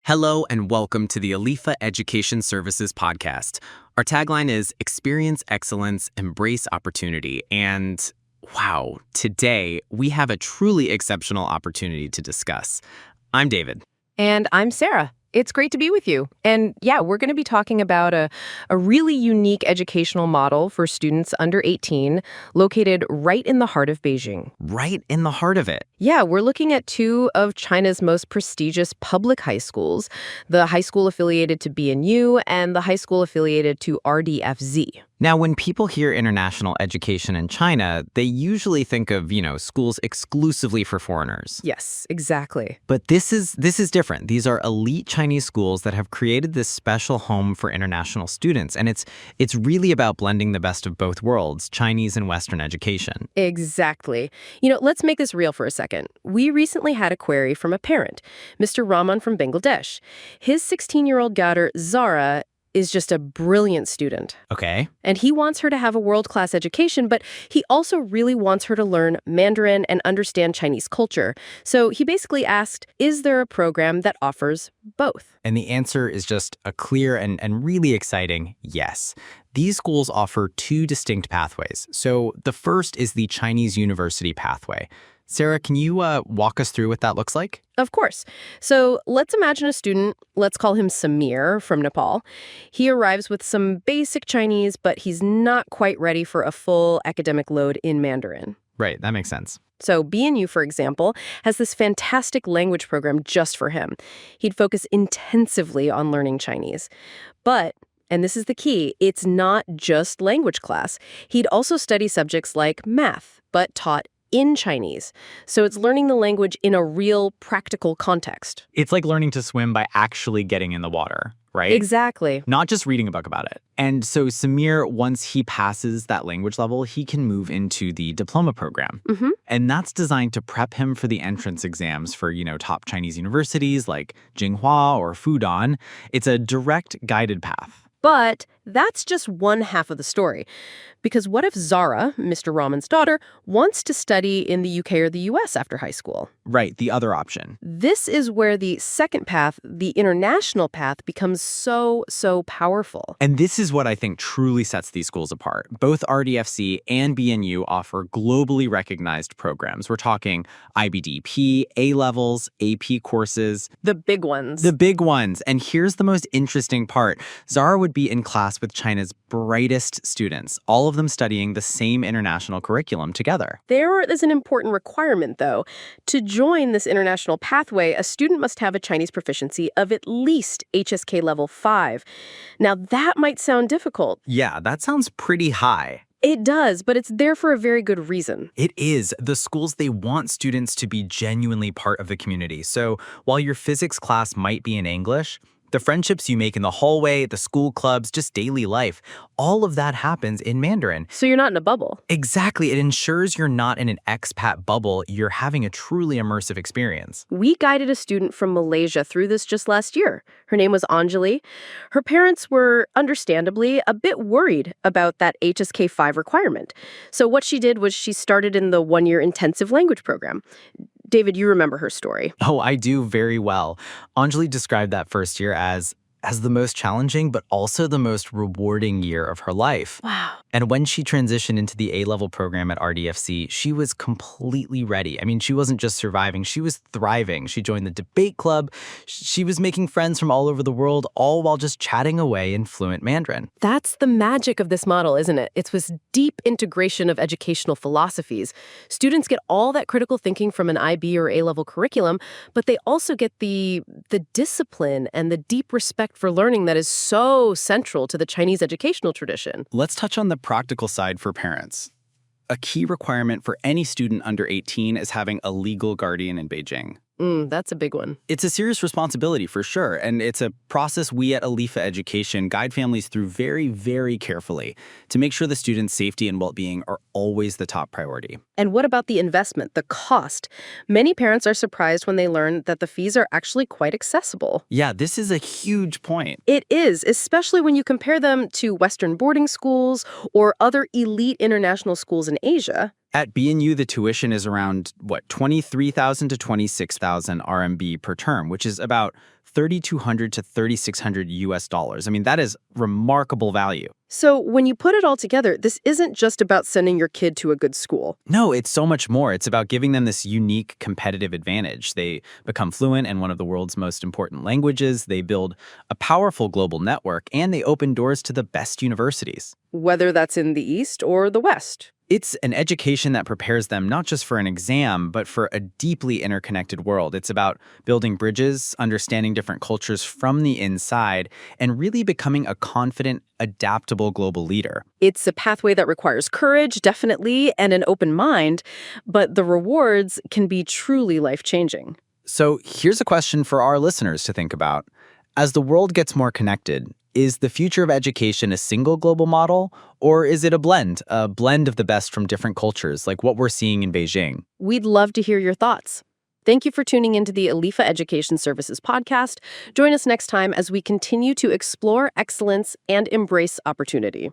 Hello and welcome to the Alifa Education Services podcast. Our tagline is Experience Excellence, Embrace Opportunity. And wow, today we have a truly exceptional opportunity to discuss. I'm David. And I'm Sarah. It's great to be with you. And yeah, we're going to be talking about a really unique educational model for students under 18 located right in the heart of Beijing. Right in the heart of it. Yeah, we're looking at two of China's most prestigious public high schools, the high school affiliated to BNU and the high school affiliated to RDFZ. Now, when people hear international education in China, they usually think of, schools exclusively for foreigners. Yes, exactly. But this is different. These are elite Chinese schools that have created this special home for international students. And it's really about blending the best of both worlds, Chinese and Western education. Exactly. Let's make this real for a second. We recently had a query from a parent, Mr. Rahman from Bangladesh. His 16-year-old daughter, Zara, is just a brilliant student. Okay. And he wants her to have a world-class education, but he also really wants her to learn Mandarin and understand Chinese culture. So he basically asked, is there a program that offers both? And the answer is just a clear and really exciting yes. These schools offer two distinct pathways. So the first is the Chinese University pathway. Sarah, can you walk us through what that looks like? Of course. So let's imagine a student, let's call him Samir from Nepal. He arrives with some basic Chinese, but he's not quite ready for a full academic load in Mandarin. Right, that makes sense. So BNU, for example, has this fantastic language program just for him. He'd focus intensively on learning Chinese. But, and this is the key, it's not just language class. He'd also study subjects like math, but taught in Chinese. So it's learning the language in a real practical context. It's like learning to swim by actually getting in the water, right? Exactly. Not just reading a book about it. And so Samir, once he passes that language level, he can move into the Diploma program. Mm-hmm. And that's designed to prep him for the entrance exams for, top Chinese universities like Tsinghua or Fudan. It's a direct guided path. But that's just one half of the story. Because what if Zara, Mr. Rahman's daughter, wants to study in the UK or the US after high school? Right, the other option. This is where the second path, the international path, becomes so powerful. And this is what I think truly sets these schools apart. Both RDFZ and BNU offer globally recognized programs. We're talking IBDP, A-levels, AP courses. The big ones. The big ones. And here's the most interesting part. Zara would be in class with China's brightest students, all of them studying the same international curriculum together. There is an important requirement, though. To join this international pathway, a student must have a Chinese proficiency of at least HSK level 5. Now, that might sound difficult. Yeah, that sounds pretty high. It does, but it's there for a very good reason. It is. The schools, they want students to be genuinely part of the community. So while your physics class might be in English, the friendships you make in the hallway, the school clubs, just daily life, all of that happens in Mandarin. So you're not in a bubble. Exactly. It ensures you're not in an expat bubble. You're having a truly immersive experience. We guided a student from Malaysia through this just last year. Her name was Anjali. Her parents were, understandably, a bit worried about that HSK 5 requirement. So what she did was she started in the one-year intensive language program. David, you remember her story. Oh, I do very well. Anjali described that first year as the most challenging, but also the most rewarding year of her life. Wow. And when she transitioned into the A-level program at RDFZ, she was completely ready. I mean, she wasn't just surviving, she was thriving. She joined the debate club. She was making friends from all over the world, all while just chatting away in fluent Mandarin. That's the magic of this model, isn't it? It's this deep integration of educational philosophies. Students get all that critical thinking from an IB or A-level curriculum, but they also get the discipline and the deep respect for learning that is so central to the Chinese educational tradition. Let's touch on the practical side for parents. A key requirement for any student under 18 is having a legal guardian in Beijing. That's a big one. It's a serious responsibility for sure, and it's a process we at Alifa Education guide families through very, very carefully to make sure the student's safety and well-being are always the top priority. And what about the investment, the cost? Many parents are surprised when they learn that the fees are actually quite accessible. Yeah, this is a huge point. It is, especially when you compare them to Western boarding schools or other elite international schools in Asia. At BNU, the tuition is around, 23,000 to 26,000 RMB per term, which is about 3,200 to 3,600 US dollars. I mean, that is remarkable value. So when you put it all together, this isn't just about sending your kid to a good school. No, it's so much more. It's about giving them this unique competitive advantage. They become fluent in one of the world's most important languages, they build a powerful global network, and they open doors to the best universities. Whether that's in the East or the West. It's an education that prepares them not just for an exam, but for a deeply interconnected world. It's about building bridges, understanding different cultures from the inside, and really becoming a confident, adaptable global leader. It's a pathway that requires courage, definitely, and an open mind, but the rewards can be truly life-changing. So here's a question for our listeners to think about. As the world gets more connected, is the future of education a single global model, or is it a blend of the best from different cultures, like what we're seeing in Beijing? We'd love to hear your thoughts. Thank you for tuning into the Alifa Education Services podcast. Join us next time as we continue to explore excellence and embrace opportunity.